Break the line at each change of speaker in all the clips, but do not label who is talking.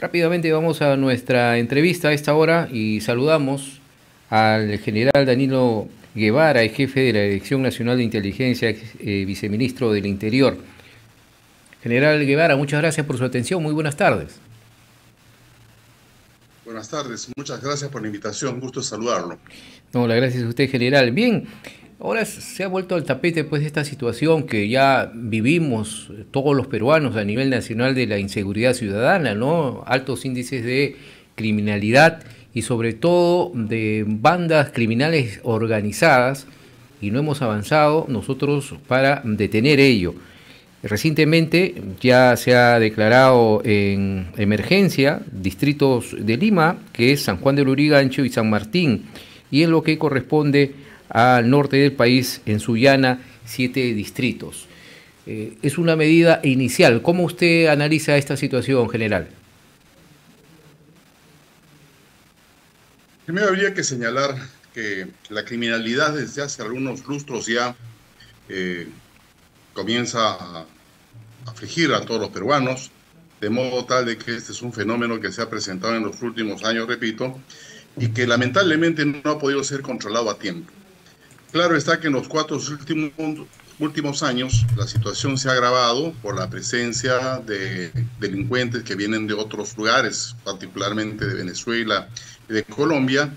Rápidamente vamos a nuestra entrevista a esta hora y saludamos al general Danilo Guevara, el jefe de la Dirección Nacional de Inteligencia, viceministro del Interior. General Guevara, muchas gracias por su atención. Muy buenas tardes.
Buenas tardes, muchas gracias por la invitación, gusto saludarlo.
No, la gracias a usted, general. Bien, ahora se ha vuelto al tapete pues esta situación que ya vivimos todos los peruanos a nivel nacional de la inseguridad ciudadana, ¿no? Altos índices de criminalidad y sobre todo de bandas criminales organizadas, y no hemos avanzado nosotros para detener ello. Recientemente ya se ha declarado en emergencia distritos de Lima, que es San Juan de Lurigancho y San Martín, y en lo que corresponde al norte del país, en Sullana, 7 distritos. Es una medida inicial. ¿Cómo usted analiza esta situación, general?
Primero habría que señalar que la criminalidad desde hace algunos lustros ya comienza a afligir a todos los peruanos, de modo tal de que este es un fenómeno que se ha presentado en los últimos años, repito, y que lamentablemente no ha podido ser controlado a tiempo. Claro está que en los 4 últimos años la situación se ha agravado por la presencia de delincuentes que vienen de otros lugares, particularmente de Venezuela y de Colombia,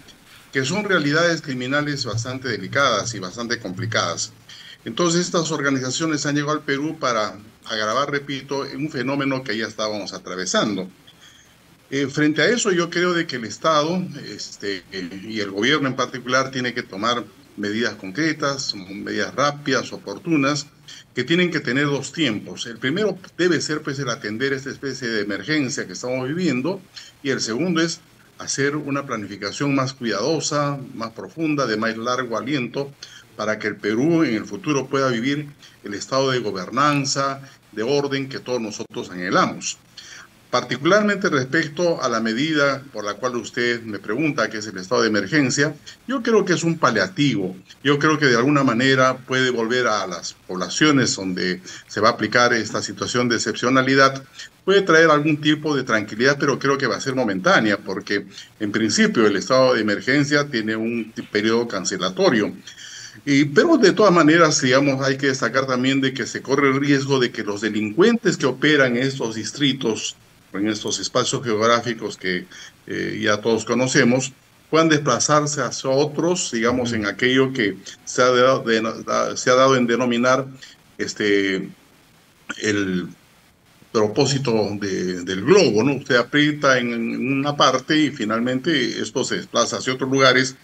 que son realidades criminales bastante delicadas y bastante complicadas. Entonces estas organizaciones han llegado al Perú para agravar, repito, un fenómeno que ya estábamos atravesando. Frente a eso, yo creo de que el Estado y el gobierno en particular tiene que tomar medidas concretas, medidas rápidas, oportunas, que tienen que tener dos tiempos. El primero debe ser pues el atender esta especie de emergencia que estamos viviendo, y el segundo es hacer una planificación más cuidadosa, más profunda, de más largo aliento, para que el Perú en el futuro pueda vivir el estado de gobernanza, de orden que todos nosotros anhelamos. Particularmente respecto a la medida por la cual usted me pregunta, que es el estado de emergencia, yo creo que es un paliativo. Yo creo que de alguna manera puede volver a las poblaciones donde se va a aplicar esta situación de excepcionalidad, puede traer algún tipo de tranquilidad, pero creo que va a ser momentánea, porque en principio el estado de emergencia tiene un periodo cancelatorio. Pero de todas maneras, digamos, hay que destacar también de que se corre el riesgo de que los delincuentes que operan en estos distritos, en estos espacios geográficos que ya todos conocemos, puedan desplazarse hacia otros, digamos, en aquello que se ha dado en denominar el propósito del globo, ¿no? Usted aprieta en una parte y finalmente esto se desplaza hacia otros lugares.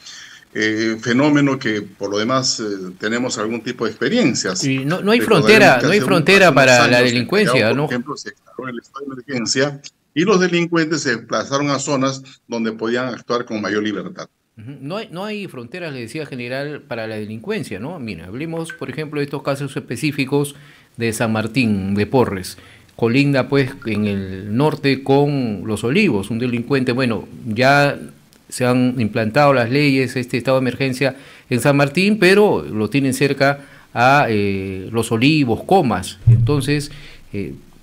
Fenómeno que por lo demás tenemos algún tipo de experiencias.
Y no hay frontera para la delincuencia, ¿no?
Por ejemplo, se declaró el estado de emergencia y los delincuentes se desplazaron a zonas donde podían actuar con mayor libertad.
No hay fronteras, le decía, general, para la delincuencia, ¿no? Mira, hablemos, por ejemplo, de estos casos específicos de San Martín de Porres. Colinda, pues, en el norte con Los Olivos, un delincuente, bueno, ya se han implantado las leyes, este estado de emergencia en San Martín, pero lo tienen cerca a Los Olivos, Comas. Entonces,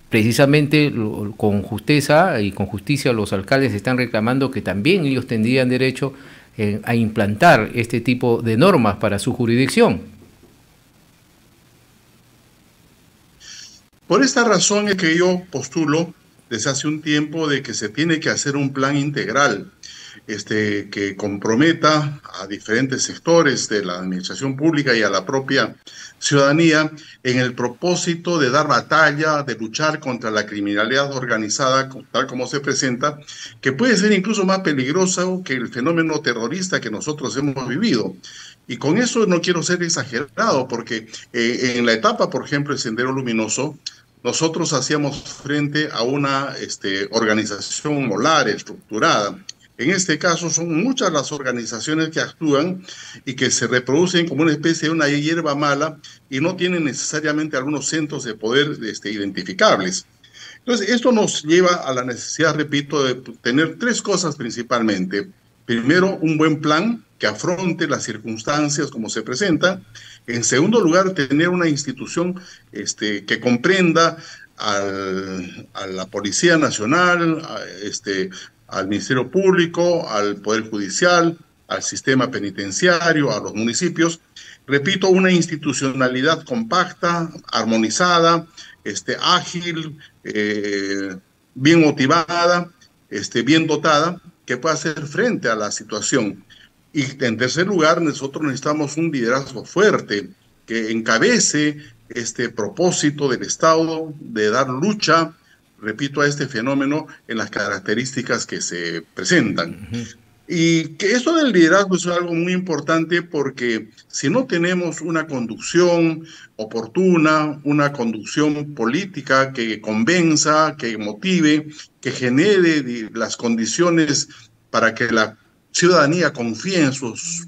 precisamente con justeza y con justicia los alcaldes están reclamando que también ellos tendrían derecho a implantar este tipo de normas para su jurisdicción.
Por esta razón es que yo postulo desde hace un tiempo de que se tiene que hacer un plan integral que comprometa a diferentes sectores de la administración pública y a la propia ciudadanía en el propósito de dar batalla, de luchar contra la criminalidad organizada, tal como se presenta, que puede ser incluso más peligrosa que el fenómeno terrorista que nosotros hemos vivido. Y con eso no quiero ser exagerado, porque en la etapa, por ejemplo, el Sendero Luminoso, nosotros hacíamos frente a una organización molar, estructurada. En este caso son muchas las organizaciones que actúan y que se reproducen como una especie de una hierba mala y no tienen necesariamente algunos centros de poder identificables. Entonces, esto nos lleva a la necesidad, repito, de tener tres cosas principalmente. Primero, un buen plan que afronte las circunstancias como se presentan. En segundo lugar, tener una institución que comprenda a la Policía Nacional, al Ministerio Público, al Poder Judicial, al sistema penitenciario, a los municipios. Repito, una institucionalidad compacta, armonizada, ágil, bien motivada, bien dotada, que pueda hacer frente a la situación. Y en tercer lugar, nosotros necesitamos un liderazgo fuerte que encabece este propósito del Estado de dar lucha, repito, a este fenómeno en las características que se presentan. Y que esto del liderazgo es algo muy importante porque si no tenemos una conducción oportuna, una conducción política que convenza, que motive, que genere las condiciones para que la ciudadanía confíe en sus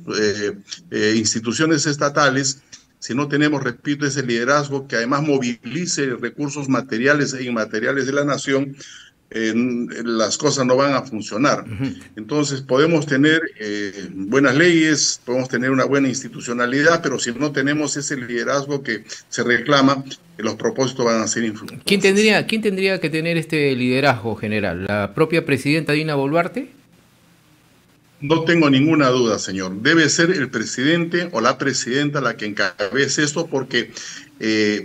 instituciones estatales, si no tenemos, repito, ese liderazgo que además movilice recursos materiales e inmateriales de la nación, las cosas no van a funcionar. Entonces podemos tener buenas leyes, podemos tener una buena institucionalidad, pero si no tenemos ese liderazgo que se reclama, los propósitos van a ser infructuosos.
¿Quién tendría que tener este liderazgo general? ¿La propia presidenta Dina Boluarte?
No tengo ninguna duda, señor. Debe ser el presidente o la presidenta la que encabece esto porque,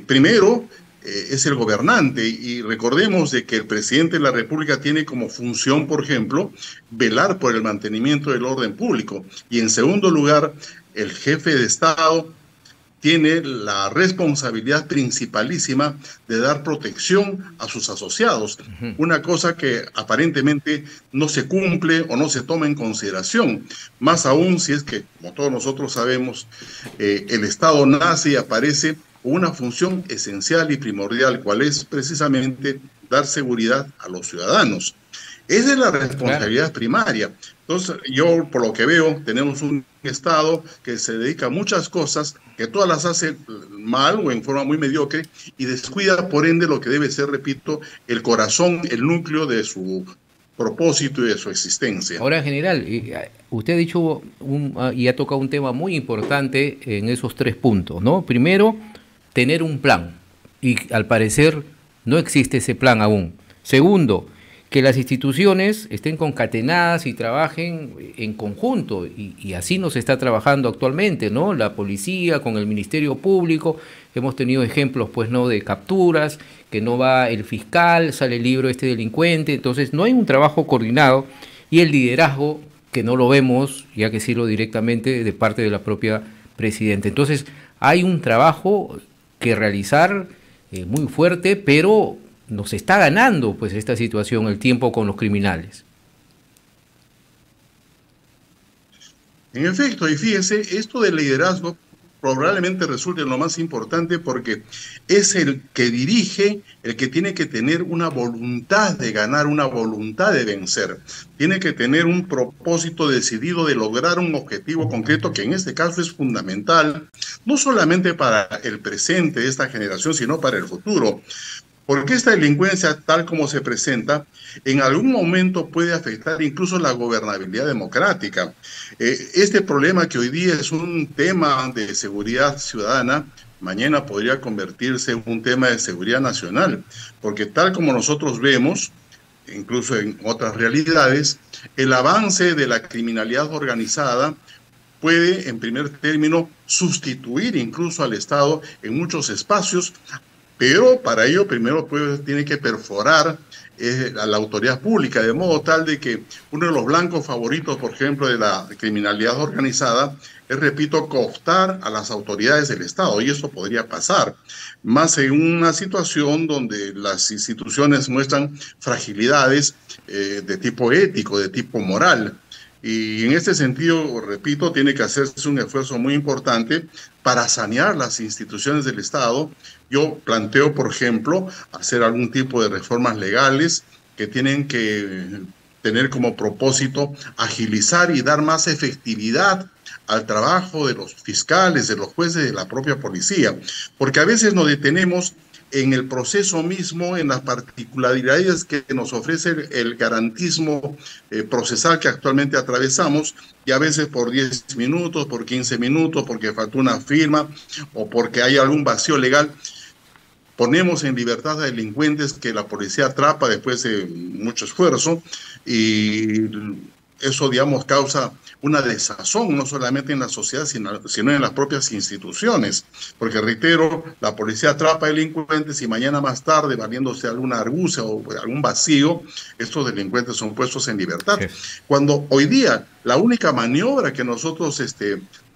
primero, es el gobernante y recordemos de que el presidente de la República tiene como función, por ejemplo, velar por el mantenimiento del orden público y en segundo lugar, el jefe de Estado tiene la responsabilidad principalísima de dar protección a sus asociados, una cosa que aparentemente no se cumple o no se toma en consideración, más aún si es que, como todos nosotros sabemos, el Estado nace y aparece una función esencial y primordial, cual es precisamente dar seguridad a los ciudadanos. Esa es la responsabilidad primaria. Entonces, yo por lo que veo, tenemos un Estado que se dedica a muchas cosas, que todas las hace mal o en forma muy mediocre, y descuida, por ende, lo que debe ser, repito, el corazón, el núcleo de su propósito y de su existencia.
Ahora, general, usted ha dicho y ha tocado un tema muy importante en esos 3 puntos, ¿no? Primero, tener un plan, y al parecer no existe ese plan aún. Segundo, que las instituciones estén concatenadas y trabajen en conjunto, y así nos está trabajando actualmente, ¿no? La policía con el Ministerio Público, hemos tenido ejemplos, pues, ¿no?, de capturas, que no va el fiscal, sale libre este delincuente, entonces no hay un trabajo coordinado, y el liderazgo, que no lo vemos, ya que decirlo directamente, de parte de la propia presidenta. Entonces hay un trabajo que realizar muy fuerte, pero nos está ganando, pues, esta situación, el tiempo con los criminales.
En efecto, y fíjese, esto del liderazgo probablemente resulte lo más importante porque es el que dirige, el que tiene que tener una voluntad de ganar, una voluntad de vencer. Tiene que tener un propósito decidido de lograr un objetivo concreto que en este caso es fundamental, no solamente para el presente de esta generación, sino para el futuro. Porque esta delincuencia, tal como se presenta, en algún momento puede afectar incluso la gobernabilidad democrática. Este problema que hoy día es un tema de seguridad ciudadana, mañana podría convertirse en un tema de seguridad nacional, porque tal como nosotros vemos, incluso en otras realidades, el avance de la criminalidad organizada puede, en primer término, sustituir incluso al Estado en muchos espacios. Pero para ello primero tiene que perforar a la autoridad pública, de modo tal de que uno de los blancos favoritos, por ejemplo, de la criminalidad organizada, es, repito, cooptar a las autoridades del Estado, y eso podría pasar, más en una situación donde las instituciones muestran fragilidades de tipo ético, de tipo moral. Y en este sentido, repito, tiene que hacerse un esfuerzo muy importante para sanear las instituciones del Estado. Yo planteo, por ejemplo, hacer algún tipo de reformas legales que tienen que tener como propósito agilizar y dar más efectividad al trabajo de los fiscales, de los jueces, de la propia policía. Porque a veces nos detenemos en el proceso mismo, en las particularidades que nos ofrece el garantismo procesal que actualmente atravesamos, y a veces por 10 minutos, por 15 minutos, porque faltó una firma o porque hay algún vacío legal, ponemos en libertad a delincuentes que la policía atrapa después de mucho esfuerzo, y eso, digamos, causa una desazón, no solamente en la sociedad, sino en las propias instituciones. Porque, reitero, la policía atrapa a delincuentes y mañana más tarde, valiéndose alguna argucia o algún vacío, estos delincuentes son puestos en libertad. Sí. Cuando hoy día la única maniobra que nosotros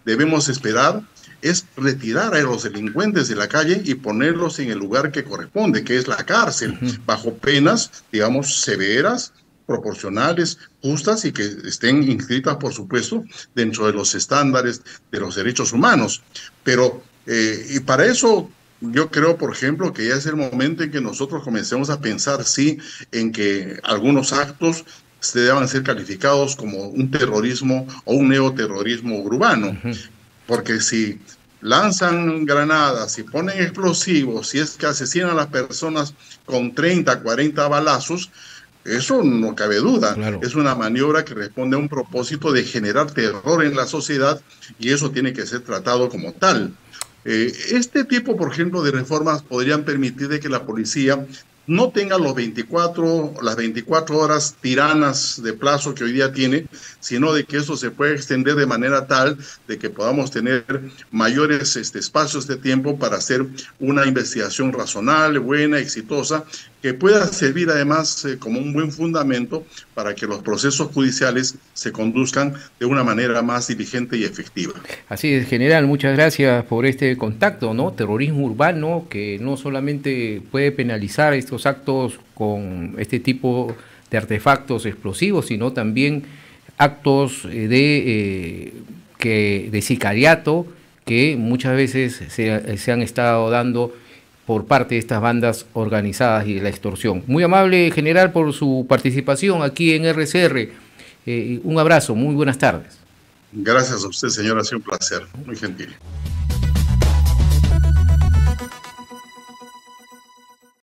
debemos esperar es retirar a los delincuentes de la calle y ponerlos en el lugar que corresponde, que es la cárcel, bajo penas, digamos, severas, proporcionales, justas y que estén inscritas, por supuesto, dentro de los estándares de los derechos humanos. Pero, y para eso yo creo, por ejemplo, que ya es el momento en que nosotros comencemos a pensar, sí, en que algunos actos se deban ser calificados como un terrorismo o un neoterrorismo urbano. Porque si lanzan granadas, si ponen explosivos, si es que asesinan a las personas con 30, 40 balazos, eso no cabe duda. Claro. Es una maniobra que responde a un propósito de generar terror en la sociedad y eso tiene que ser tratado como tal. Este tipo, por ejemplo, de reformas podrían permitir de que la policía no tenga las 24 horas tiranas de plazo que hoy día tiene, sino de que eso se puede extender de manera tal de que podamos tener mayores espacios de tiempo para hacer una investigación razonable, buena, exitosa, que pueda servir además como un buen fundamento para que los procesos judiciales se conduzcan de una manera más diligente y efectiva.
Así es, general, muchas gracias por este contacto, ¿no? Terrorismo urbano que no solamente puede penalizar estos actos con este tipo de artefactos explosivos, sino también actos de sicariato que muchas veces se han estado dando por parte de estas bandas organizadas y de la extorsión. Muy amable, general, por su participación aquí en RCR. Un abrazo, muy buenas tardes.
Gracias a usted, señor, ha sido un placer, muy gentil.